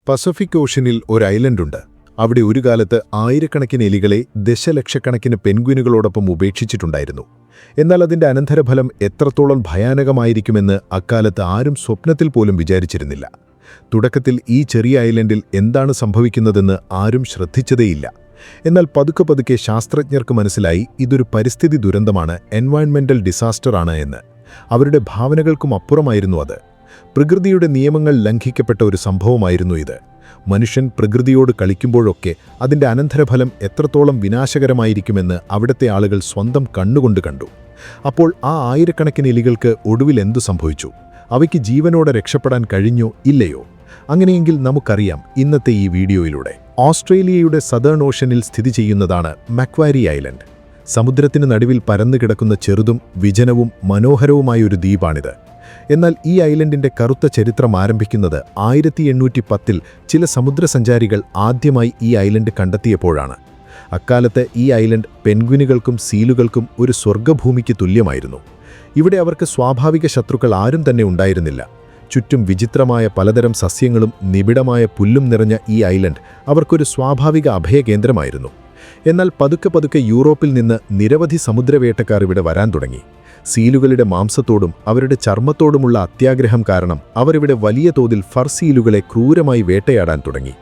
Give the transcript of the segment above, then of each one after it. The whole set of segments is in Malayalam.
പസഫിക് ഓഷ്യനിൽ ഒരു ഐലൻഡുണ്ട്. അവിടെ ഒരു കാലത്ത് ആയിരക്കണക്കിന് എലികളെ ദശലക്ഷക്കണക്കിന് പെൻഗ്വിനുകളോടൊപ്പം ഉപേക്ഷിച്ചിട്ടുണ്ടായിരുന്നു. എന്നാൽ അതിന്റെ അനന്തരഫലം എത്രത്തോളം ഭയാനകമായിരിക്കുമെന്ന് അക്കാലത്ത് ആരും സ്വപ്നത്തിൽ പോലും വിചാരിച്ചിരുന്നില്ല. തുടക്കത്തിൽ ഈ ചെറിയ ഐലൻഡിൽ എന്താണ് സംഭവിക്കുന്നതെന്ന് ആരും ശ്രദ്ധിച്ചതേയില്ല. എന്നാൽ പതുക്കെ പതുക്കെ ശാസ്ത്രജ്ഞർക്ക് മനസ്സിലായി ഇതൊരു പരിസ്ഥിതി ദുരന്തമാണ്, എൻവയൺമെന്റൽ ഡിസാസ്റ്റർ ആണ് എന്ന്. അവരുടെ ഭാവനകൾക്കും അപ്പുറമായിരുന്നു അത്. പ്രകൃതിയുടെ നിയമങ്ങൾ ലംഘിക്കപ്പെട്ട ഒരു സംഭവമായിരുന്നു ഇത്. മനുഷ്യൻ പ്രകൃതിയോട് കളിക്കുമ്പോഴൊക്കെ അതിൻ്റെ അനന്തരഫലം എത്രത്തോളം വിനാശകരമായിരിക്കുമെന്ന് അവിടുത്തെ ആളുകൾ സ്വന്തം കണ്ണുകൊണ്ട് കണ്ടു. അപ്പോൾ ആ ആയിരക്കണക്കിന് എലികൾക്ക് ഒടുവിൽ എന്തു സംഭവിച്ചു? അവയ്ക്ക് ജീവനോടെ രക്ഷപ്പെടാൻ കഴിഞ്ഞോ ഇല്ലയോ? അങ്ങനെയെങ്കിൽ നമുക്കറിയാം ഇന്നത്തെ ഈ വീഡിയോയിലൂടെ. ഓസ്ട്രേലിയയുടെ സദേൺ ഓഷ്യനിൽ സ്ഥിതി ചെയ്യുന്നതാണ് മക്വാരി ഐലൻഡ്. സമുദ്രത്തിന് നടുവിൽ പരന്നു കിടക്കുന്ന ചെറുതും വിജനവും മനോഹരവുമായൊരു ദ്വീപാണിത്. എന്നാൽ ഈ ഐലൻഡിന്റെ കറുത്ത ചരിത്രം ആരംഭിക്കുന്നത് 1810-ൽ ചില സമുദ്രസഞ്ചാരികൾ ആദ്യമായി ഈ ഐലൻഡ് കണ്ടെത്തിയപ്പോഴാണ്. അക്കാലത്ത് ഈ ഐലൻഡ് പെൻഗ്വിനുകൾക്കും സീലുകൾക്കും ഒരു സ്വർഗ്ഗഭൂമിക്ക് തുല്യമായിരുന്നു. ഇവിടെ അവർക്ക് സ്വാഭാവിക ശത്രുക്കൾ ആരും തന്നെ ഉണ്ടായിരുന്നില്ല. ചുറ്റും വിചിത്രമായ പലതരം സസ്യങ്ങളും നിബിഡമായ പുല്ലും നിറഞ്ഞ ഈ ഐലൻഡ് അവർക്കൊരു സ്വാഭാവിക അഭയകേന്ദ്രമായിരുന്നു. എന്നാൽ പതുക്കെ പതുക്കെ യൂറോപ്പിൽ നിന്ന് നിരവധി സമുദ്രവേട്ടക്കാർ ഇവിടെ വരാൻ തുടങ്ങി. സീലുകളുടെ മാംസത്തോടും അവരുടെ ചർമ്മത്തോടുമുള്ള അത്യാഗ്രഹം കാരണം അവരിവിടെ വലിയ തോതിൽ ഫർ സീലുകളെ ക്രൂരമായി വേട്ടയാടാൻ തുടങ്ങി.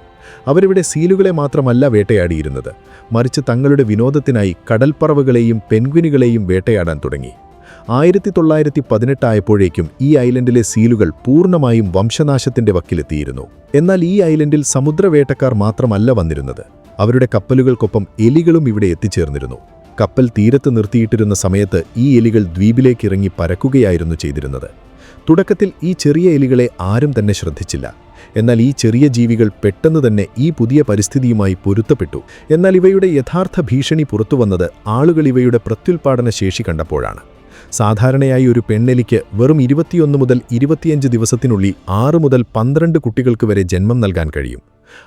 അവരിവിടെ സീലുകളെ മാത്രമല്ല വേട്ടയാടിയിരുന്നത്, മറിച്ച് തങ്ങളുടെ വിനോദത്തിനായി കടൽപ്പറവുകളെയും പെൻഗ്വിനുകളെയും വേട്ടയാടാൻ തുടങ്ങി. 1918 ആയപ്പോഴേക്കും ഈ ഐലൻഡിലെ സീലുകൾ പൂർണ്ണമായും വംശനാശത്തിന്റെ വക്കിലെത്തിയിരുന്നു. എന്നാൽ ഈ ഐലൻഡിൽ സമുദ്രവേട്ടക്കാർ മാത്രമല്ല വന്നിരുന്നത്. അവരുടെ കപ്പലുകൾക്കൊപ്പം എലികളും ഇവിടെ എത്തിച്ചേർന്നിരുന്നു. കപ്പൽ തീരത്ത് നിർത്തിയിട്ടിരുന്ന സമയത്ത് ഈ എലികൾ ദ്വീപിലേക്കിറങ്ങി പരക്കുകയായിരുന്നു ചെയ്തിരുന്നത്. തുടക്കത്തിൽ ഈ ചെറിയ എലികളെ ആരും തന്നെ ശ്രദ്ധിച്ചില്ല. എന്നാൽ ഈ ചെറിയ ജീവികൾ പെട്ടെന്ന് തന്നെ ഈ പുതിയ പരിസ്ഥിതിയുമായി പൊരുത്തപ്പെട്ടു. എന്നാൽ ഇവയുടെ യഥാർത്ഥ ഭീഷണി പുറത്തുവന്നത് ആളുകൾ ഇവയുടെ പ്രത്യുൽപാദന ശേഷി കണ്ടപ്പോഴാണ്. സാധാരണയായി ഒരു പെണ്ണെലിക്ക് വെറും 21 മുതൽ 25 ദിവസത്തിനുള്ളിൽ 6 മുതൽ 12 കുട്ടികൾക്ക് വരെ ജന്മം നൽകാൻ കഴിയും.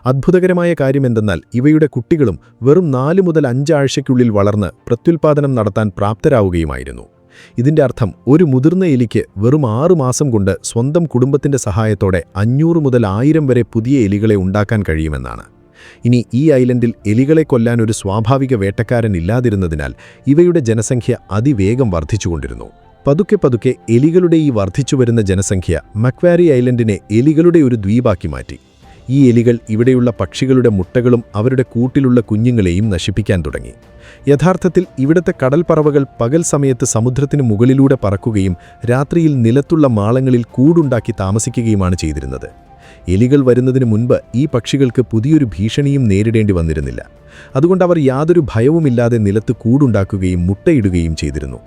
അത്ഭുതകരമായ കാര്യമെന്തെന്നാൽ ഇവയുടെ കുട്ടികളും വെറും 4 മുതൽ 5 ആഴ്ചയ്ക്കുള്ളിൽ വളർന്ന് പ്രത്യുൽപാദനം നടത്താൻ പ്രാപ്തരാവുകയുമായിരുന്നു. ഇതിന്റെ അർത്ഥം ഒരു മുതിർന്ന എലിക്ക് വെറും 6 മാസം കൊണ്ട് സ്വന്തം കുടുംബത്തിന്റെ സഹായത്തോടെ 500 മുതൽ 1000 വരെ പുതിയ എലികളെ ഉണ്ടാക്കാൻ കഴിയുമെന്നാണ്. ഇനി ഈ ഐലൻഡിൽ എലികളെ കൊല്ലാൻ ഒരു സ്വാഭാവിക വേട്ടക്കാരൻ ഇല്ലാതിരുന്നതിനാൽ ഇവയുടെ ജനസംഖ്യ അതിവേഗം വർദ്ധിച്ചുകൊണ്ടിരുന്നു. പതുക്കെ പതുക്കെ എലികളുടെ ഈ വർദ്ധിച്ചുവരുന്ന ജനസംഖ്യ മക്വാരി ഐലൻഡിനെ എലികളുടെ ഒരു ദ്വീപാക്കി മാറ്റി. ഈ എലികൾ ഇവിടെയുള്ള പക്ഷികളുടെ മുട്ടകളും അവരുടെ കൂട്ടിലുള്ള കുഞ്ഞുങ്ങളെയും നശിപ്പിക്കാൻ തുടങ്ങി. യഥാർത്ഥത്തിൽ ഇവിടുത്തെ കടൽപ്പറവകൾ പകൽ സമയത്ത് സമുദ്രത്തിന് മുകളിലൂടെ പറക്കുകയും രാത്രിയിൽ നിലത്തുള്ള മാളങ്ങളിൽ കൂടുണ്ടാക്കി താമസിക്കുകയുമാണ് ചെയ്തിരുന്നത്. എലികൾ വരുന്നതിന് മുൻപ് ഈ പക്ഷികൾക്ക് പുതിയൊരു ഭീഷണിയും നേരിടേണ്ടി വന്നിരുന്നില്ല. അതുകൊണ്ട് അവർ യാതൊരു ഭയവുമില്ലാതെ നിലത്ത് കൂടുണ്ടാക്കുകയും മുട്ടയിടുകയും ചെയ്തിരുന്നു.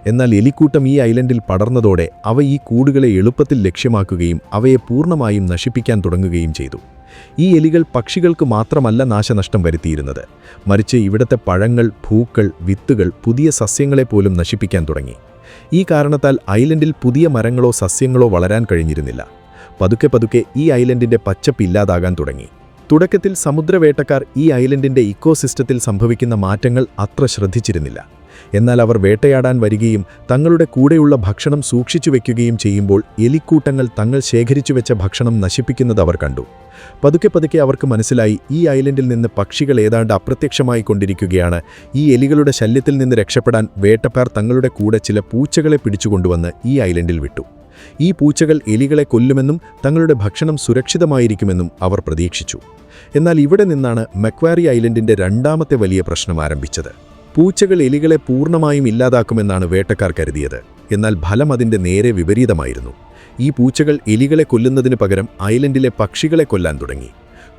എന്നാൽ എലിക്കൂട്ടം ഈ ഐലൻഡിൽ പടർന്നതോടെ അവ ഈ കൂടുകളെ എളുപ്പത്തിൽ ലക്ഷ്യമാക്കുകയും അവയെ പൂർണ്ണമായും നശിപ്പിക്കാൻ തുടങ്ങുകയും ചെയ്തു. ഈ എലികൾ പക്ഷികൾക്ക് മാത്രമല്ല നാശനഷ്ടം വരുത്തിയിരുന്നത്, മറിച്ച് ഇവിടുത്തെ പഴങ്ങൾ, പൂക്കൾ, വിത്തുകൾ, പുതിയ സസ്യങ്ങളെപ്പോലും നശിപ്പിക്കാൻ തുടങ്ങി. ഈ കാരണത്താൽ ഐലൻഡിൽ പുതിയ മരങ്ങളോ സസ്യങ്ങളോ വളരാൻ കഴിഞ്ഞിരുന്നില്ല. പതുക്കെ പതുക്കെ ഈ ഐലൻഡിന്റെ പച്ചപ്പ് ഇല്ലാതാകാൻ തുടങ്ങി. തുടക്കത്തിൽ സമുദ്രവേട്ടക്കാർ ഈ ഐലൻഡിന്റെ ഇക്കോസിസ്റ്റത്തിൽ സംഭവിക്കുന്ന മാറ്റങ്ങൾ അത്ര ശ്രദ്ധിച്ചിരുന്നില്ല. എന്നാൽ അവർ വേട്ടയാടാൻ വരികയും തങ്ങളുടെ കൂടെയുള്ള ഭക്ഷണം സൂക്ഷിച്ചു വെക്കുകയും ചെയ്യുമ്പോൾ എലിക്കൂട്ടങ്ങൾ തങ്ങൾ ശേഖരിച്ചു വെച്ച ഭക്ഷണം നശിപ്പിക്കുന്നത് അവർ കണ്ടു. പതുക്കെ പതുക്കെ അവർക്ക് മനസ്സിലായി ഈ ഐലൻഡിൽ നിന്ന് പക്ഷികൾ ഏതാണ്ട് അപ്രത്യക്ഷമായി കൊണ്ടിരിക്കുകയാണ്. ഈ എലികളുടെ ശല്യത്തിൽ നിന്ന് രക്ഷപ്പെടാൻ വേട്ടക്കാർ തങ്ങളുടെ കൂടെ ചില പൂച്ചകളെ പിടിച്ചുകൊണ്ടുവന്ന് ഈ ഐലൻഡിൽ വിട്ടു. ഈ പൂച്ചകൾ എലികളെ കൊല്ലുമെന്നും തങ്ങളുടെ ഭക്ഷണം സുരക്ഷിതമായിരിക്കുമെന്നും അവർ പ്രതീക്ഷിച്ചു. എന്നാൽ ഇവിടെ നിന്നാണ് മക്വാരി ഐലൻഡിന്റെ രണ്ടാമത്തെ വലിയ പ്രശ്നം ആരംഭിച്ചത്. പൂച്ചകൾ എലികളെ പൂർണ്ണമായും ഇല്ലാതാക്കുമെന്നാണ് വേട്ടക്കാർ കരുതിയത്. എന്നാൽ ഫലം അതിന്റെ നേരെ വിപരീതമായിരുന്നു. ഈ പൂച്ചകൾ എലികളെ കൊല്ലുന്നതിന് പകരം ഐലൻഡിലെ പക്ഷികളെ കൊല്ലാൻ തുടങ്ങി.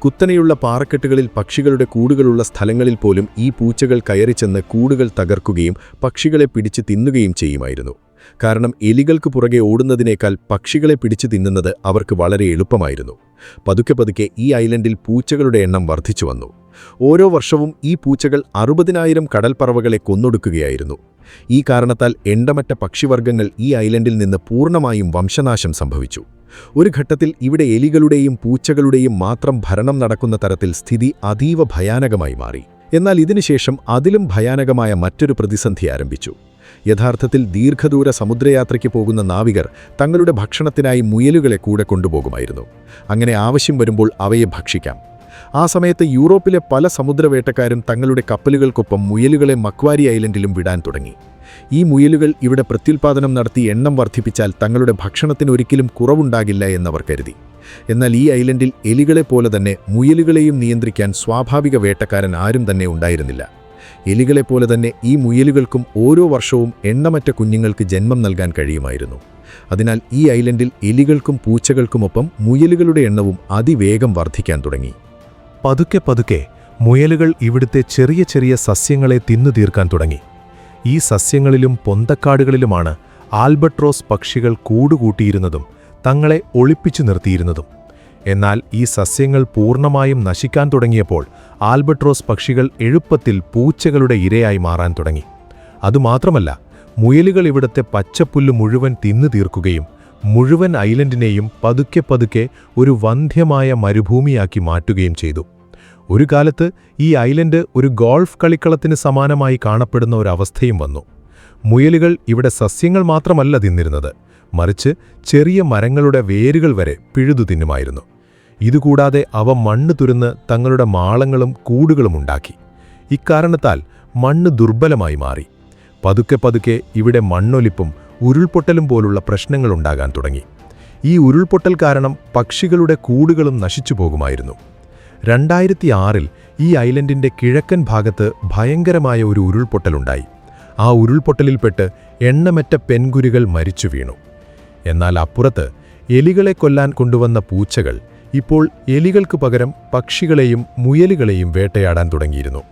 കുത്തനെയുള്ള പാറക്കെട്ടുകളിൽ പക്ഷികളുടെ കൂടുകളുള്ള സ്ഥലങ്ങളിൽ പോലും ഈ പൂച്ചകൾ കയറിച്ചെന്ന് കൂടുകൾ തകർക്കുകയും പക്ഷികളെ പിടിച്ച് തിന്നുകയും ചെയ്യുമായിരുന്നു. കാരണം എലികൾക്ക് പുറകെ ഓടുന്നതിനേക്കാൾ പക്ഷികളെ പിടിച്ചു തിന്നുന്നത് അവർക്ക് വളരെ എളുപ്പമായിരുന്നു. പതുക്കെ പതുക്കെ ഈ ഐലൻഡിൽ പൂച്ചകളുടെ എണ്ണം വർദ്ധിച്ചു വന്നു. ഓരോ വർഷവും ഈ പൂച്ചകൾ 60,000 കടൽപ്പറവകളെ കൊന്നൊടുക്കുകയായിരുന്നു. ഈ കാരണത്താൽ എണ്ണമറ്റ പക്ഷിവർഗ്ഗങ്ങൾ ഈ ഐലൻഡിൽ നിന്ന് പൂർണ്ണമായും വംശനാശം സംഭവിച്ചു. ഒരു ഘട്ടത്തിൽ ഇവിടെ എലികളുടെയും പൂച്ചകളുടെയും മാത്രം ഭരണം നടക്കുന്ന തരത്തിൽ സ്ഥിതി അതീവ ഭയാനകമായി മാറി. എന്നാൽ ഇതിനുശേഷം അതിലും ഭയാനകമായ മറ്റൊരു പ്രതിസന്ധി ആരംഭിച്ചു. യഥാർത്ഥത്തിൽ ദീർഘദൂര സമുദ്രയാത്രയ്ക്ക് പോകുന്ന നാവികർ തങ്ങളുടെ ഭക്ഷണത്തിനായി മുയലുകളെ കൂടെ കൊണ്ടുപോകുമായിരുന്നു. അങ്ങനെ ആവശ്യം വരുമ്പോൾ അവയെ ഭക്ഷിക്കാം. ആ സമയത്ത് യൂറോപ്പിലെ പല സമുദ്രവേട്ടക്കാരും തങ്ങളുടെ കപ്പലുകൾക്കൊപ്പം മുയലുകളെ മക്വാരി ഐലൻഡിലും വിടാൻ തുടങ്ങി. ഈ മുയലുകൾ ഇവിടെ പ്രത്യുൽപാദനം നടത്തി എണ്ണം വർദ്ധിപ്പിച്ചാൽ തങ്ങളുടെ ഭക്ഷണത്തിന് ഒരിക്കലും കുറവുണ്ടാകില്ല എന്നവർ കരുതി. എന്നാൽ ഈ ഐലൻഡിൽ എലികളെപ്പോലെ തന്നെ മുയലുകളെയും നിയന്ത്രിക്കാൻ സ്വാഭാവിക വേട്ടക്കാരൻ ആരും തന്നെ ഉണ്ടായിരുന്നില്ല. എലികളെപ്പോലെ തന്നെ ഈ മുയലുകൾക്കും ഓരോ വർഷവും എണ്ണമറ്റ കുഞ്ഞുങ്ങൾക്ക് ജന്മം നൽകാൻ കഴിയുമായിരുന്നു. അതിനാൽ ഈ ഐലൻഡിൽ എലികൾക്കും പൂച്ചകൾക്കുമൊപ്പം മുയലുകളുടെ എണ്ണവും അതിവേഗം വർദ്ധിക്കാൻ തുടങ്ങി. പതുക്കെ പതുക്കെ മുയലുകൾ ഇവിടുത്തെ ചെറിയ ചെറിയ സസ്യങ്ങളെ തിന്നു തീർക്കാൻ തുടങ്ങി. ഈ സസ്യങ്ങളിലും പൊന്തക്കാടുകളിലുമാണ് ആൽബട്രോസ് പക്ഷികൾ കൂടുകൂട്ടിയിരുന്നതും തങ്ങളെ ഒളിപ്പിച്ചു നിർത്തിയിരുന്നതും. എന്നാൽ ഈ സസ്യങ്ങൾ പൂർണ്ണമായും നശിക്കാൻ തുടങ്ങിയപ്പോൾ ആൽബട്രോസ് പക്ഷികൾ എളുപ്പത്തിൽ പൂച്ചകളുടെ ഇരയായി മാറാൻ തുടങ്ങി. അതുമാത്രമല്ല, മുയലുകൾ ഇവിടുത്തെ പച്ചപ്പുല്ല് മുഴുവൻ തിന്നു തീർക്കുകയും മുഴുവൻ ഐലൻഡിനെയും പതുക്കെ പതുക്കെ ഒരു വന്ധ്യമായ മരുഭൂമിയാക്കി മാറ്റുകയും ചെയ്തു. ഒരു കാലത്ത് ഈ ഐലൻഡ് ഒരു ഗോൾഫ് കളിക്കളത്തിന് സമാനമായി കാണപ്പെടുന്ന ഒരവസ്ഥയും വന്നു. മുയലുകൾ ഇവിടെ സസ്യങ്ങൾ മാത്രമല്ല തിന്നിരുന്നത്, മറിച്ച് ചെറിയ മരങ്ങളുടെ വേരുകൾ വരെ പിഴുതു തിന്നുമായിരുന്നു. ഇതുകൂടാതെ അവ മണ്ണ് തുരന്ന് തങ്ങളുടെ മാളങ്ങളും കൂടുകളും ഉണ്ടാക്കി. ഇക്കാരണത്താൽ മണ്ണ് ദുർബലമായി മാറി. പതുക്കെ പതുക്കെ ഇവിടെ മണ്ണൊലിപ്പും ഉരുൾപൊട്ടലും പോലുള്ള പ്രശ്നങ്ങളുണ്ടാകാൻ തുടങ്ങി. ഈ ഉരുൾപൊട്ടൽ കാരണം പക്ഷികളുടെ കൂടുകളും നശിച്ചു പോകുമായിരുന്നു. 2006-ൽ ഈ ഐലൻഡിന്റെ കിഴക്കൻ ഭാഗത്ത് ഭയങ്കരമായ ഒരു ഉരുൾപൊട്ടലുണ്ടായി. ആ ഉരുൾപൊട്ടലിൽപ്പെട്ട് എണ്ണമറ്റ പെൻകുരുകൾ മരിച്ചു വീണു. എന്നാൽ അപ്പുറത്ത് എലികളെ കൊല്ലാൻ കൊണ്ടുവന്ന പൂച്ചകൾ ഇപ്പോൾ എലികൾക്ക് പകരം പക്ഷികളെയും മുയലുകളെയും വേട്ടയാടാൻ തുടങ്ങിയിരുന്നു.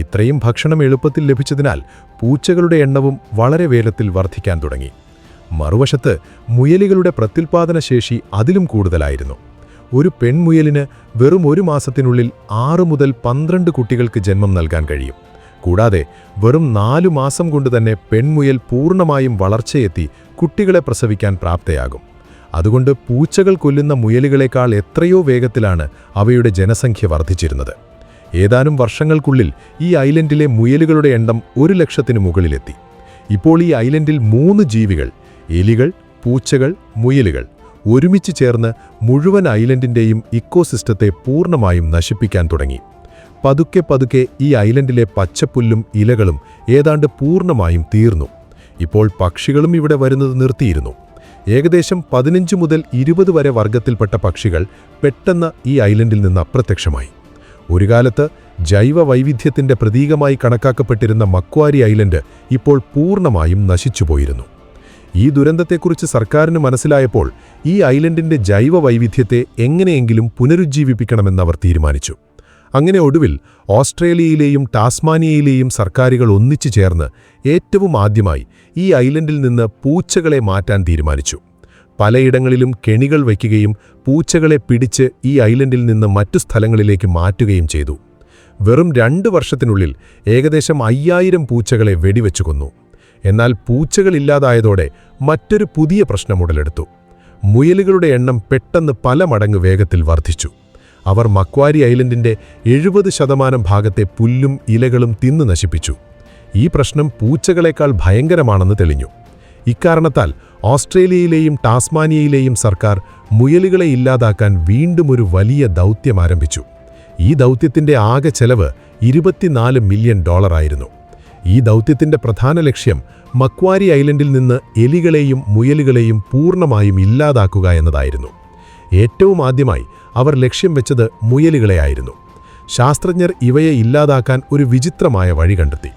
ഇത്രയും ഭക്ഷണം എളുപ്പത്തിൽ ലഭിച്ചതിനാൽ പൂച്ചകളുടെ എണ്ണവും വളരെ വേഗത്തിൽ വർദ്ധിക്കാൻ തുടങ്ങി. മറുവശത്ത് മുയലുകളുടെ പ്രത്യുൽപാദനശേഷി അതിലും കൂടുതലായിരുന്നു. ഒരു പെൺമുയലിന് വെറും 1 മാസത്തിനുള്ളിൽ 6 മുതൽ 12 കുട്ടികൾക്ക് ജന്മം നൽകാൻ കഴിയും. കൂടാതെ വെറും 4 മാസം കൊണ്ട് തന്നെ പെൺമുയൽ പൂർണ്ണമായും വളർച്ചയെത്തി കുട്ടികളെ പ്രസവിക്കാൻ പ്രാപ്തയാകും. അതുകൊണ്ട് പൂച്ചകൾ കൊല്ലുന്ന മുയലുകളെക്കാൾ എത്രയോ വേഗത്തിലാണ് അവയുടെ ജനസംഖ്യ വർദ്ധിച്ചിരുന്നത്. ഏതാനും വർഷങ്ങൾക്കുള്ളിൽ ഈ ഐലൻഡിലെ മുയലുകളുടെ എണ്ണം 100,000-ന് മുകളിലെത്തി. ഇപ്പോൾ ഈ ഐലൻഡിൽ 3 ജീവികൾ, എലികൾ, പൂച്ചകൾ, മുയലുകൾ ഒരുമിച്ച് ചേർന്ന് മുഴുവൻ ഐലൻഡിന്റെയും ഇക്കോസിസ്റ്റത്തെ പൂർണ്ണമായും നശിപ്പിക്കാൻ തുടങ്ങി. പതുക്കെ പതുക്കെ ഈ ഐലൻഡിലെ പച്ചപ്പുല്ലും ഇലകളും ഏതാണ്ട് പൂർണ്ണമായും തീർന്നു. ഇപ്പോൾ പക്ഷികളും ഇവിടെ വരുന്നത് നിർത്തിയിരുന്നു. ഏകദേശം 15 മുതൽ 20 വരെ വർഗത്തിൽപ്പെട്ട പക്ഷികൾ പെട്ടെന്ന് ഈ ഐലൻഡിൽ നിന്ന് അപ്രത്യക്ഷമായി. ഒരു കാലത്ത് ജൈവ വൈവിധ്യത്തിന്റെ പ്രതീകമായി കണക്കാക്കപ്പെട്ടിരുന്ന മക്വാരി ഐലൻഡ് ഇപ്പോൾ പൂർണ്ണമായും നശിച്ചുപോയിരുന്നു. ഈ ദുരന്തത്തെക്കുറിച്ച് സർക്കാരിന് മനസ്സിലായപ്പോൾ ഈ ഐലൻഡിന്റെ ജൈവ വൈവിധ്യത്തെ എങ്ങനെയെങ്കിലും പുനരുജ്ജീവിപ്പിക്കണമെന്നവർ തീരുമാനിച്ചു. അങ്ങനെ ഒടുവിൽ ഓസ്ട്രേലിയയിലെയും ടാസ്മാനിയയിലെയും സർക്കാരുകൾ ഒന്നിച്ചു ചേർന്ന് ഏറ്റവും ആദ്യമായി ഈ ഐലൻഡിൽ നിന്ന് പൂച്ചകളെ മാറ്റാൻ തീരുമാനിച്ചു. പലയിടങ്ങളിലും കെണികൾ വയ്ക്കുകയും പൂച്ചകളെ പിടിച്ച് ഈ ഐലൻഡിൽ നിന്ന് മറ്റു സ്ഥലങ്ങളിലേക്ക് മാറ്റുകയും ചെയ്തു. വെറും 2 വർഷത്തിനുള്ളിൽ ഏകദേശം 5000 പൂച്ചകളെ വെടിവെച്ചു കൊന്നു. എന്നാൽ പൂച്ചകളില്ലാതായതോടെ മറ്റൊരു പുതിയ പ്രശ്നം ഉടലെടുത്തു. മുയലുകളുടെ എണ്ണം പെട്ടെന്ന് പല മടങ്ങ് വേഗത്തിൽ വർദ്ധിച്ചു. അവർ മക്വാരി ഐലൻഡിന്റെ 70% ഭാഗത്തെ പുല്ലും ഇലകളും തിന്നു നശിപ്പിച്ചു. ഈ പ്രശ്നം പൂച്ചകളെക്കാൾ ഭയങ്കരമാണെന്ന് തെളിഞ്ഞു. ഇക്കാരണത്താൽ ഓസ്ട്രേലിയയിലെയും ടാസ്മാനിയയിലെയും സർക്കാർ മുയലുകളെ ഇല്ലാതാക്കാൻ വീണ്ടും ഒരു വലിയ ദൗത്യം ആരംഭിച്ചു. ഈ ദൗത്യത്തിന്റെ ആകെ ചെലവ് $24 മില്യൺ ആയിരുന്നു. ഈ ദൗത്യത്തിന്റെ പ്രധാന ലക്ഷ്യം മക്വാരി ഐലൻഡിൽ നിന്ന് എലികളെയും മുയലുകളെയും പൂർണ്ണമായും ഇല്ലാതാക്കുക എന്നതായിരുന്നു. ഏറ്റവും ആദ്യമായി അവർ ലക്ഷ്യം വെച്ചത് മുയലുകളെയായിരുന്നു. ശാസ്ത്രജ്ഞർ ഇവയെ ഇല്ലാതാക്കാൻ ഒരു വിചിത്രമായ വഴി കണ്ടെത്തി.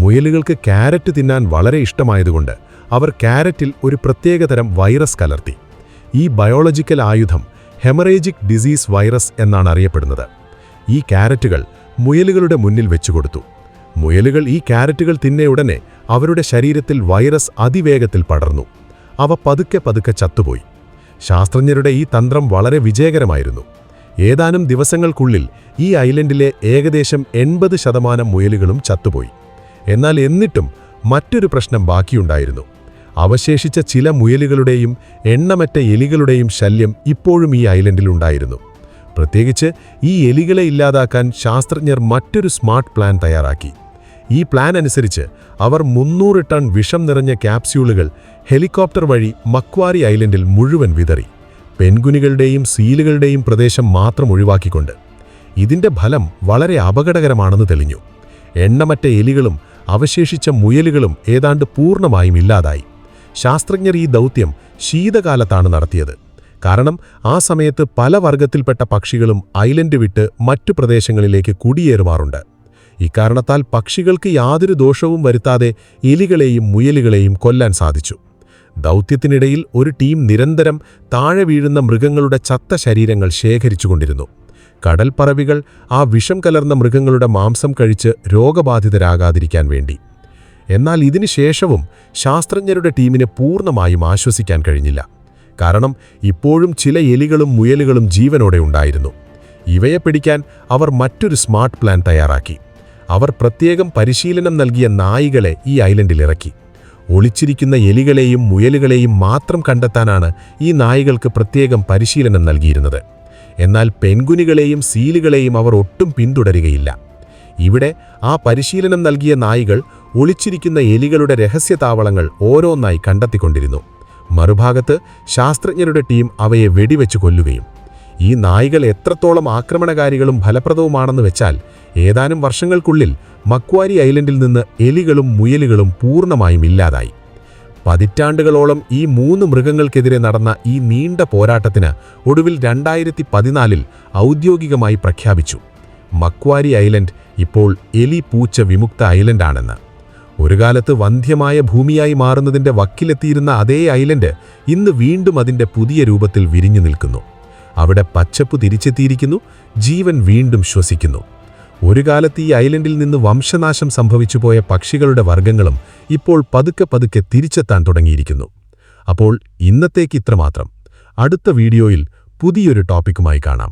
മുയലുകൾക്ക് ക്യാരറ്റ് തിന്നാൻ വളരെ ഇഷ്ടമായതുകൊണ്ട് അവർ ക്യാരറ്റിൽ ഒരു പ്രത്യേകതരം വൈറസ് കലർത്തി. ഈ ബയോളജിക്കൽ ആയുധം ഹെമറേജിക് ഡിസീസ് വൈറസ് എന്നാണ് അറിയപ്പെടുന്നത്. ഈ ക്യാരറ്റുകൾ മുയലുകളുടെ മുന്നിൽ വെച്ചുകൊടുത്തു. മുയലുകൾ ഈ ക്യാരറ്റുകൾ തിന്നയുടനെ അവരുടെ ശരീരത്തിൽ വൈറസ് അതിവേഗത്തിൽ പടർന്നു. അവ പതുക്കെ പതുക്കെ ചത്തുപോയി. ശാസ്ത്രജ്ഞരുടെ ഈ തന്ത്രം വളരെ വിജയകരമായിരുന്നു. ഏതാനും ദിവസങ്ങൾക്കുള്ളിൽ ഈ ഐലൻഡിലെ ഏകദേശം 80% മുയലുകളും ചത്തുപോയി. എന്നാൽ എന്നിട്ടും മറ്റൊരു പ്രശ്നം ബാക്കിയുണ്ടായിരുന്നു. അവശേഷിച്ച ചില മുയലുകളുടെയും എണ്ണമറ്റ എലികളുടെയും ശല്യം ഇപ്പോഴും ഈ ഐലൻഡിലുണ്ടായിരുന്നു. പ്രത്യേകിച്ച് ഈ എലികളെ ഇല്ലാതാക്കാൻ ശാസ്ത്രജ്ഞർ മറ്റൊരു സ്മാർട്ട് പ്ലാൻ തയ്യാറാക്കി. ഈ പ്ലാൻ അനുസരിച്ച് അവർ 300 ടൺ വിഷം നിറഞ്ഞ ക്യാപ്സ്യൂളുകൾ ഹെലികോപ്റ്റർ വഴി മക്വാരി ഐലൻഡിൽ മുഴുവൻ വിതറി, പെൻഗുനുകളുടെയും സീലുകളുടെയും പ്രദേശം മാത്രം ഒഴിവാക്കിക്കൊണ്ട്. ഇതിന്റെ ഫലം വളരെ അപകടകരമാണെന്ന് തെളിഞ്ഞു. എണ്ണമറ്റ എലികളും അവശേഷിച്ച മുയലുകളും ഏതാണ്ട് പൂർണ്ണമായും ഇല്ലാതായി. ശാസ്ത്രജ്ഞർ ഈ ദൗത്യം ശീതകാലത്താണ് നടത്തിയത്. കാരണം ആ സമയത്ത് പല വർഗത്തിൽപ്പെട്ട പക്ഷികളും ഐലൻഡ് വിട്ട് മറ്റു പ്രദേശങ്ങളിലേക്ക് കുടിയേറുമാറുണ്ട്. ഇക്കാരണത്താൽ പക്ഷികൾക്ക് യാതൊരു ദോഷവും വരുത്താതെ എലികളെയും മുയലുകളെയും കൊല്ലാൻ സാധിച്ചു. ദൗത്യത്തിനിടയിൽ ഒരു ടീം നിരന്തരം താഴെ വീഴുന്ന മൃഗങ്ങളുടെ ചത്ത ശരീരങ്ങൾ ശേഖരിച്ചുകൊണ്ടിരുന്നു. കടൽപ്പറവികൾ ആ വിഷം കലർന്ന മൃഗങ്ങളുടെ മാംസം കഴിച്ച് രോഗബാധിതരാകാതിരിക്കാൻ വേണ്ടി. എന്നാൽ ഇതിനുശേഷവും ശാസ്ത്രജ്ഞരുടെ ടീമിന് പൂർണ്ണമായും ആശ്വസിക്കാൻ കഴിഞ്ഞില്ല. കാരണം ഇപ്പോഴും ചില എലികളും മുയലുകളും ജീവനോടെ ഉണ്ടായിരുന്നു. ഇവയെ പിടിക്കാൻ അവർ മറ്റൊരു സ്മാർട്ട് പ്ലാൻ തയ്യാറാക്കി. അവർ പ്രത്യേകം പരിശീലനം നൽകിയ നായികളെ ഈ ഐലൻഡിൽ ഇറക്കി. ഒളിച്ചിരിക്കുന്ന എലികളെയും മുയലുകളെയും മാത്രം കണ്ടെത്താനാണ് ഈ നായികൾക്ക് പ്രത്യേകം പരിശീലനം നൽകിയിരുന്നത്. എന്നാൽ പെൻഗുനുകളെയും സീലുകളെയും അവർ ഒട്ടും പിന്തുടരുകയില്ല. ഇവിടെ ആ പരിശീലനം നൽകിയ നായികൾ ഒളിച്ചിരിക്കുന്ന എലികളുടെ രഹസ്യതാവളങ്ങൾ ഓരോന്നായി കണ്ടെത്തിക്കൊണ്ടിരുന്നു. മറുഭാഗത്ത് ശാസ്ത്രജ്ഞരുടെ ടീം അവയെ വെടിവെച്ച് കൊല്ലുകയും. ഈ നായികൾ എത്രത്തോളം ആക്രമണകാരികളും ഫലപ്രദവുമാണെന്ന് വെച്ചാൽ ഏതാനും വർഷങ്ങൾക്കുള്ളിൽ മക്വാരി ഐലൻഡിൽ നിന്ന് എലികളും മുയലുകളും പൂർണ്ണമായും ഇല്ലാതായി. പതിറ്റാണ്ടുകളോളം ഈ 3 മൃഗങ്ങൾക്കെതിരെ നടന്ന ഈ നീണ്ട പോരാട്ടത്തിന് ഒടുവിൽ 2014 ഔദ്യോഗികമായി പ്രഖ്യാപിച്ചു. മക്വാരി ഐലൻഡ് ഇപ്പോൾ എലി പൂച്ച വിമുക്ത ഐലൻഡാണെന്ന്. ഒരു കാലത്ത് വന്ധ്യമായ ഭൂമിയായി മാറുന്നതിന്റെ വക്കിലെത്തിയിരുന്ന അതേ ഐലൻഡ് ഇന്ന് വീണ്ടും അതിന്റെ പുതിയ രൂപത്തിൽ വിരിഞ്ഞു നിൽക്കുന്നു. അവിടെ പച്ചപ്പ് തിരിച്ചെത്തിയിരിക്കുന്നു, ജീവൻ വീണ്ടും ശ്വസിക്കുന്നു. ഒരു കാലത്ത് ഈ ഐലൻഡിൽ നിന്ന് വംശനാശം സംഭവിച്ചുപോയ പക്ഷികളുടെ വർഗ്ഗങ്ങളും ഇപ്പോൾ പതുക്കെ തിരിച്ചെത്താൻ തുടങ്ങിയിരിക്കുന്നു. അപ്പോൾ ഇന്നത്തേക്ക് ഇത്രമാത്രം. അടുത്ത വീഡിയോയിൽ പുതിയൊരു ടോപ്പിക്കുമായി കാണാം.